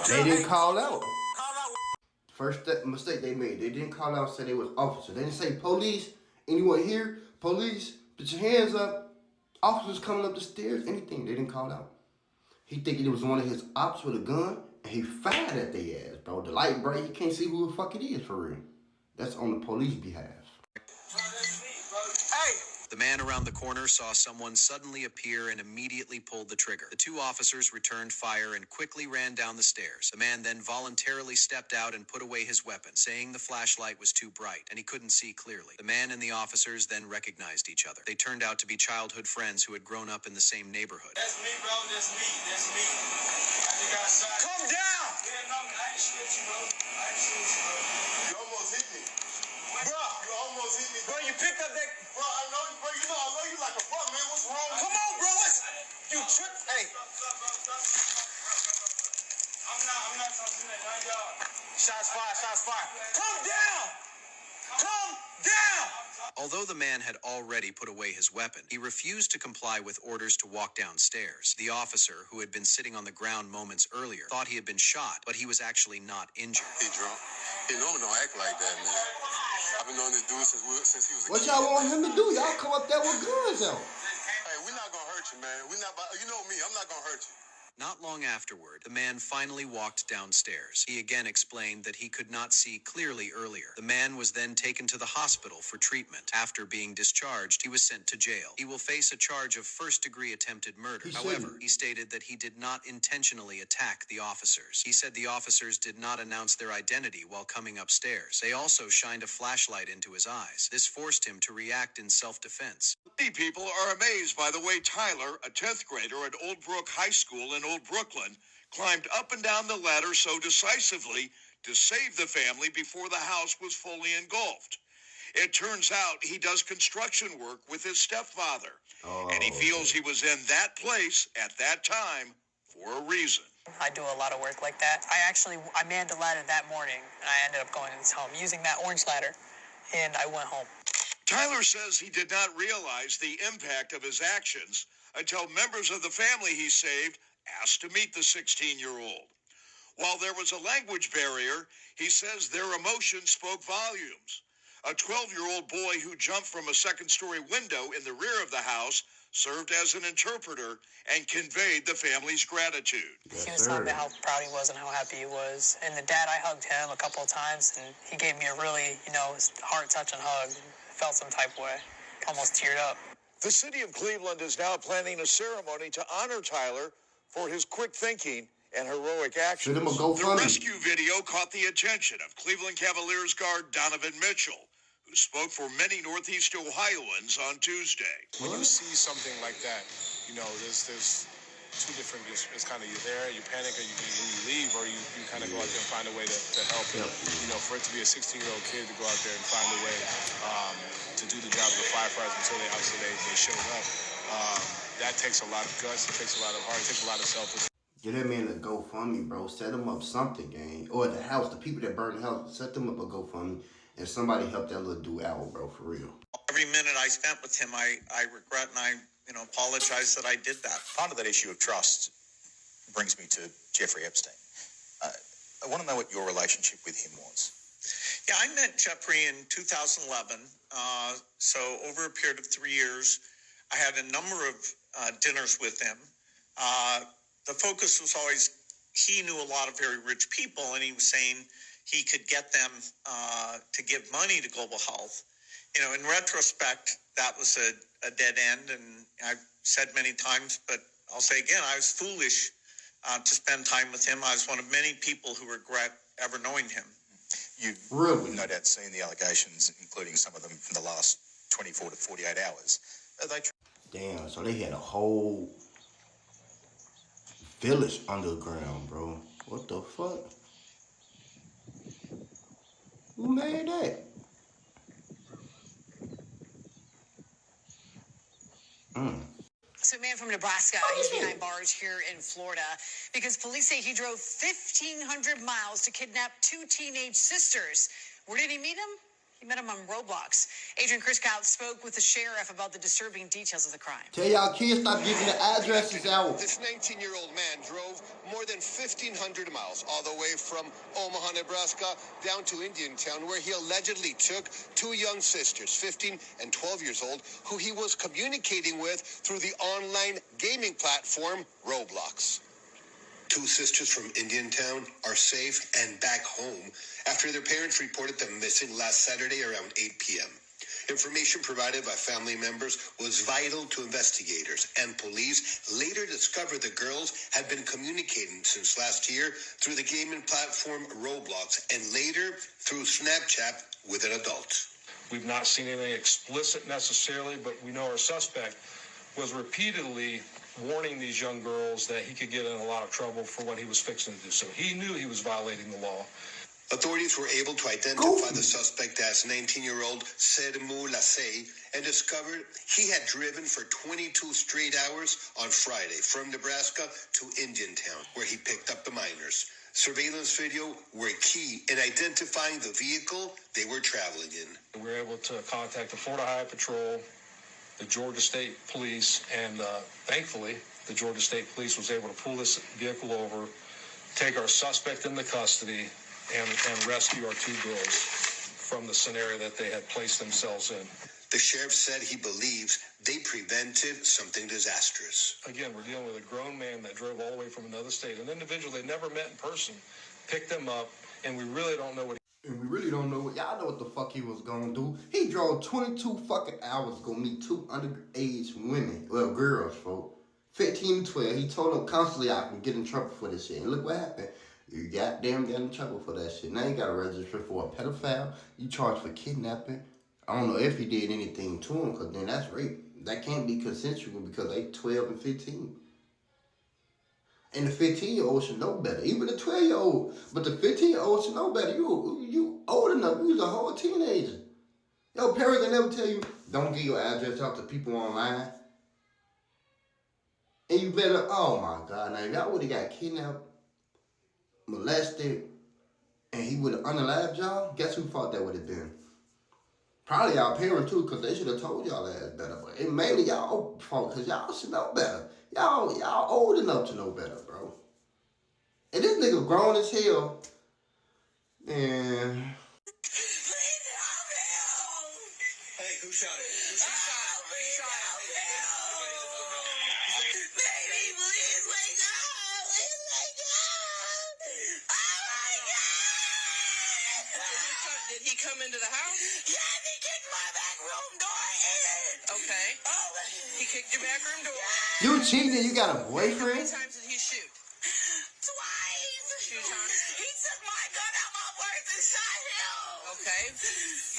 They didn't call out. First mistake they made. They didn't call out and say they was officers. They didn't say police. Anyone here? Police. Put your hands up. Officers coming up the stairs. Anything. They didn't call out. He thinking it was one of his ops with a gun. And he fired at their ass, bro. The light bright. You can't see who the fuck it is for real. That's on the police behalf. The man around the corner saw someone suddenly appear and immediately pulled the trigger. The two officers returned fire and quickly ran down the stairs. The man then voluntarily stepped out and put away his weapon, saying the flashlight was too bright and he couldn't see clearly. The man and the officers then recognized each other. They turned out to be childhood friends who had grown up in the same neighborhood. That's me, bro. That's me. That's me. I just got shot. Come down! Yeah, no, I ain't shoot you, bro. I ain't shoot you, bro. You almost hit me. Bro, you almost hit me. Bro, you picked up that... Bro, I know you, bro. You know I love you like a fuck, man. What's wrong? Come on, bro. You tripped. Hey. I'm not trying to do that. Now, y'all. Shots fired. Come down! Come down! Although the man had already put away his weapon, he refused to comply with orders to walk downstairs. The officer, who had been sitting on the ground moments earlier, thought he had been shot, but he was actually not injured. He drunk. He normally don't act like that, man. I've been knowing this dude since he was a kid. What y'all want him to do? Y'all come up there with guns out. Hey, we're not gonna hurt you, man. You know me. I'm not gonna hurt you. Not long afterward, the man finally walked downstairs. He again explained that he could not see clearly earlier. The man was then taken to the hospital for treatment. After being discharged, he was sent to jail. He will face a charge of first-degree attempted murder. However, he stated that he did not intentionally attack the officers. He said the officers did not announce their identity while coming upstairs. They also shined a flashlight into his eyes. This forced him to react in self-defense. Many people are amazed by the way Tyler, a 10th grader at Old Brook High School in Old Brooklyn, climbed up and down the ladder so decisively to save the family before the house was fully engulfed. It turns out he does construction work with his stepfather, and he feels he was in that place at that time for a reason. I do a lot of work like that. I manned the ladder that morning, and I ended up going home using that orange ladder, and I went home. Tyler says he did not realize the impact of his actions until members of the family he saved asked to meet the 16-year-old. While there was a language barrier, he says their emotions spoke volumes. A 12-year-old boy who jumped from a second-story window in the rear of the house served as an interpreter and conveyed the family's gratitude. He was telling me how proud he was and how happy he was. And the dad, I hugged him a couple of times, and he gave me a really, heart-touching hug. Felt some type of way. Almost teared up. The city of Cleveland is now planning a ceremony to honor Tyler for his quick thinking and heroic actions. The rescue video caught the attention of Cleveland Cavaliers guard Donovan Mitchell, who spoke for many Northeast Ohioans on Tuesday. When you see something like that, there's two different, it's kind of you're there, you panic, or you leave, or you kind of go out there and find a way to help. And, for it to be a 16-year-old kid to go out there and find a way to do the job of the firefighters until they showed up, that takes a lot of guts, it takes a lot of heart, it takes a lot of selflessness. Get that man a GoFundMe, bro. Set him up something, gang. Or the house, the people that burned the house, set them up a GoFundMe, and somebody help that little dude out, bro, for real. Every minute I spent with him, I regret and I apologize that I did that. Part of that issue of trust brings me to Jeffrey Epstein. I want to know what your relationship with him was. Yeah, I met Jeffrey in 2011. So over a period of 3 years, I had a number of dinners with him. The focus was always, he knew a lot of very rich people, and he was saying he could get them to give money to Global Health. In retrospect, that was a dead end, and I've said many times, but I'll say again, I was foolish to spend time with him. I was one of many people who regret ever knowing him. You've really no doubt seen the allegations, including some of them from the last 24 to 48 hours. Damn, so they had a whole village underground, bro. What the fuck? Who made that? So a man from Nebraska, he's behind bars here in Florida because police say he drove 1,500 miles to kidnap two teenage sisters. Where did he meet them? He met him on Roblox. Adrian Kriskow spoke with the sheriff about the disturbing details of the crime. Tell y'all kids stop giving the addresses out. This 19-year-old man drove more than 1,500 miles all the way from Omaha, Nebraska, down to Indiantown, where he allegedly took two young sisters, 15 and 12 years old, who he was communicating with through the online gaming platform Roblox. Two sisters from Indiantown are safe and back home after their parents reported them missing last Saturday around 8 p.m. Information provided by family members was vital to investigators, and police later discovered the girls had been communicating since last year through the gaming platform Roblox and later through Snapchat with an adult. We've not seen anything explicit necessarily, but we know our suspect was repeatedly warning these young girls that he could get in a lot of trouble for what he was fixing to do. So he knew he was violating the law. Authorities were able to identify the suspect as 19-year-old Sermu Lasey and discovered he had driven for 22 straight hours on Friday from Nebraska to Indiantown, where he picked up the minors. Surveillance video were key in identifying the vehicle they were traveling in. We were able to contact the Florida Highway Patrol, the Georgia State Police, and thankfully, the Georgia State Police was able to pull this vehicle over, take our suspect into custody, and rescue our two girls from the scenario that they had placed themselves in. The sheriff said he believes they prevented something disastrous. Again, we're dealing with a grown man that drove all the way from another state, an individual they never met in person, picked them up, and we really don't know what y'all know what the fuck he was gonna do. He drove 22 fucking hours to go meet two underage women, well, girls, folks. 15 and 12. He told them constantly I can get in trouble for this shit. And look what happened. You goddamn got in trouble for that shit. Now you gotta register for a pedophile. You charged for kidnapping. I don't know if he did anything to him, because then that's rape. That can't be consensual because they 12 and 15. And the 15-year-old should know better. Even the 12-year-old. But the 15-year-old should know better. You old enough. You was a whole teenager. Your parents will never tell you, don't give your address out to people online. And you better, oh my God. Now, if y'all would have got kidnapped, molested, and he would have unalived y'all, guess who fault that would have been? Probably y'all parents too, because they should have told y'all ass better. But it mainly y'all fault, because y'all should know better. Y'all old enough to know better, bro. And this nigga grown as hell. And Hey, who shot it? Baby, please wake up! Please wake up! Oh my God! Did he come into the house? Yes, he kicked my back room door in! Okay. Oh my... He kicked your back room door. you cheating and you got a How boyfriend? many times did he shoot? Twice! 2 times? He took my gun out my purse and shot him! Okay.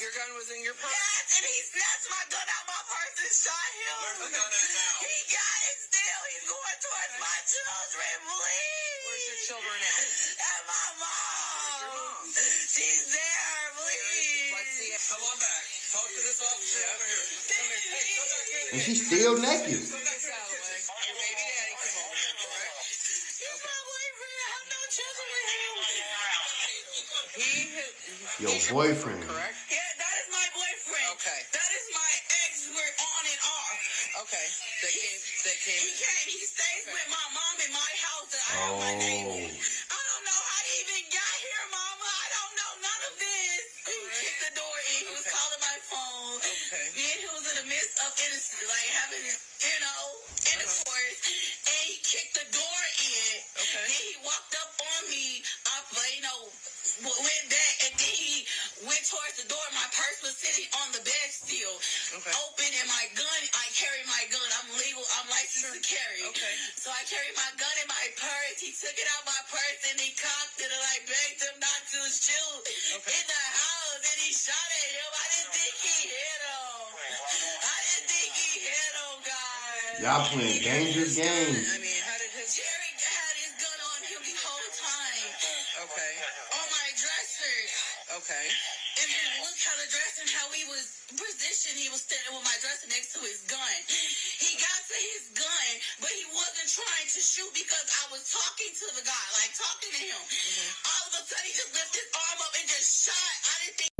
Your gun was in your purse? Yes, and he snatched my gun out my purse and shot him! Where's the gun at now? He got it still! He's going towards my children, please! Where's your children at? And my mom! Your mom? She's there, please! Let's see. Come on back. Talk to this officer over here. Come here. Hey, come back here. And she's still naked. Come back out of the way. Your baby daddy came over here, correct? He's my boyfriend. I have no children with him. Your He's boyfriend. Correct? Yeah, that is my boyfriend. Okay. That is my ex. We're on and off. Okay. They came. He came. He stays with my mom in my house that I have my name in. I don't know how he even got here, Mama. I don't know none of this. He kicked the door in. He was calling my phone. Okay. Then he was in the midst of having intercourse, and he kicked the door in. Okay. Then he walked up on me. Went back, and then he went towards the door. My purse was sitting on the bed still, open, and my gun. I carry my gun. I'm legal. I'm licensed to carry. Okay. So I carry my gun in my purse. He took it out my purse and he cocked it, and I begged him not to shoot in the house, and he shot at him. I didn't think he hit him. Guys. Y'all playing dangerous games. I mean, how did his... Jerry had his gun on him the whole time. Okay. On my dresser. Okay. And then look how the dress and how he was positioned. He was standing with my dresser next to his gun. He got to his gun, but he wasn't trying to shoot because I was talking to the guy, talking to him. All of a sudden, he just lifted his arm up and just shot. I didn't think